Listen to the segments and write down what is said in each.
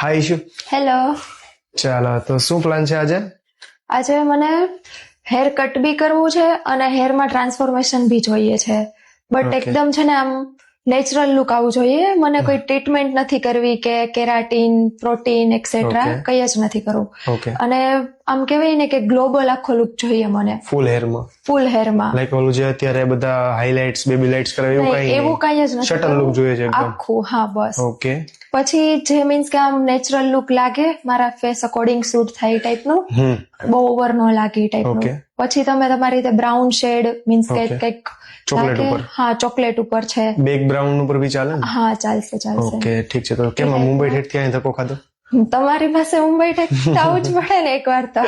હાય ઈશુ. Hello. ચાલો તો શું પ્લાન છે આજે? આજે મને હેર કટ બી કરવું છે અને હેરમાં ટ્રાન્સફોર્મેશન બી જોઈએ છે, બટ Okay. એકદમ છે ને આમ નેચરલ લુક આવવું જોઈએ. મને કોઈ ટ્રીટમેન્ટ નથી કરવી કે કેરાટીન, પ્રોટીન એક્સેટ્રા Okay. કઈ જ નથી કરવું. ઓકે, અને આમ કહેવાય ને કે ગ્લોબલ આખો લુક જોઈએ મને, ફૂલ હેરમાં ફૂલ હેરમાં. લાઈક ઓલું જે અત્યારે બધા હાઇલાઇટ્સ બેબી લાઇટ્સ કરે એવું કઈ એવું કઈ જ નથી શટલ કરવું. લુક જોઈએ છે એકદમ. આખું, હા બસ. ઓકે. પછી જે મીન્સ કે આમ નેચરલ લુક લાગે, મારા ફેસ અકોર્ડિંગ સૂટ થાય એ ટાઈપનું, બહુ ઓવર નો લાગે એ ટાઈપનું. Okay. પછી તમે તમારી રીતે બ્રાઉન શેડ મીન્સ કે Okay. કંઈક ચોકલેટ લાગે, ઉપર. હા ચોકલેટ ઉપર છે, બેક બ્રાઉન ઉપર બી ચાલે ને? હા ચાલશે ચાલશે. ઓકે, ઠીક છે. તો કેમ મુંબઈ ઠેઠ ક્યાંય ધક્કો ખાધો? તમારી પાસે મુંબઈ ટેક્સ આવું જ પડે ને એકવાર તો.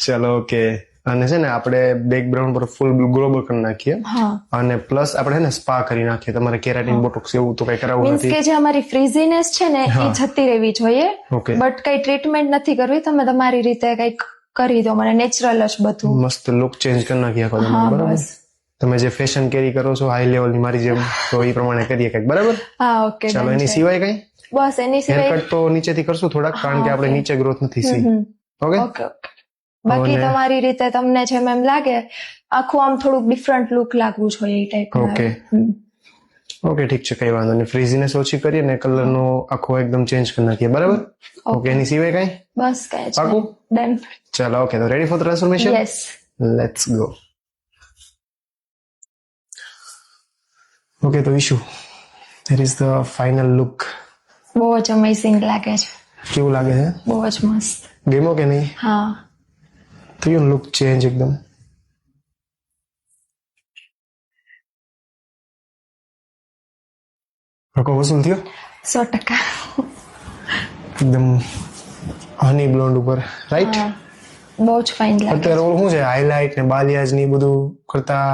ચલો ઓકે. અને છે ને આપણે બેક બ્રાઉન પર ફૂલ ગ્લોબલ કરી નાખીએ હા અને પ્લસ આપણે છે ને સ્પા કરી નાખીએ. તમારે કેરાટીન બોટોક્સ એવું તો કઈ કરાવવું મીન્સ નથી. કે જે અમારી ફ્રીઝીનેસ છે ને એ જતી રહેવી જોઈએ, Okay. બટ કઈ ટ્રીટમેન્ટ નથી કરવી. તમે તમારી રીતે કઈક કરી દો, મને નેચરલ જ બધું. મસ્ત લુક ચેન્જ કરી નાખીએ આખો હા તમારો, બરાબર? બસ. તમે જે ફેશન કેરી કરો છો હાઈ લેવલની મારી જેમ, તો એ પ્રમાણે કરીએ કંઈક, બરાબર? હા ઓકે. ચાલો એની સિવાય કઈ બસ એની સિવાય હેરકટ તો નીચેથી કરશું થોડાક, કારણ કે આપણે okay. નીચે ગ્રોથ નથી સી. ઓકે. Okay okay. બાકી અને- તમારી રીતે તમને જેમ એમ લાગે, આખું આમ થોડુંક ડિફરન્ટ લુક લાગવું જોઈએ એ ટાઈપ. Okay. ઓકે, ઠીક છે, કઈ વાંધો નહીં. ફ્રીઝીનેસ ઓછી કરીએ ને કલર નો આખો એકદમ ચેન્જ કરી નાખીએ, બરાબર? ઓકે, એની સિવાય કઈ બસ કઈ જ પાકું? ડન. ચાલો ઓકે, તો ready for transformation? Yes. Let's go. Okay, તો Ishu, there is the final look. બહુ જ અમેઝિંગ લાગે છે, કેવું લાગે છે? બહુ જ મસ્ત. ગેમો કે નહીં? હા થયું લુક ચેન્જ એકદમ? હકો વસૂલ થયો 100%. એકદમ હની બ્લોન્ડ ઉપર, રાઈટ? હા, બહુ જ ફાઇન લાગે. અત્યારે ઓલું શું છે, હાઇલાઇટ ને બાલિયાજ ને ઈ બધું કરતા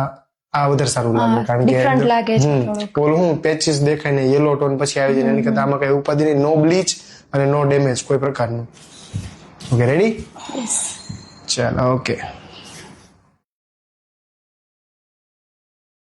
આ વધારે સારું લાગે, કારણ કે different લાગે છે થોડુંક. ઓલું શું પેચીસ દેખાય ને યેલો ટોન પછી આવી જાય ને, એની કરતા આમાં કઈ ઉપાધિ નહીં, નો બ્લીચ અને નો ડેમેજ કોઈ પ્રકારનું. Okay, ready? યસ. ચાલો ઓકે.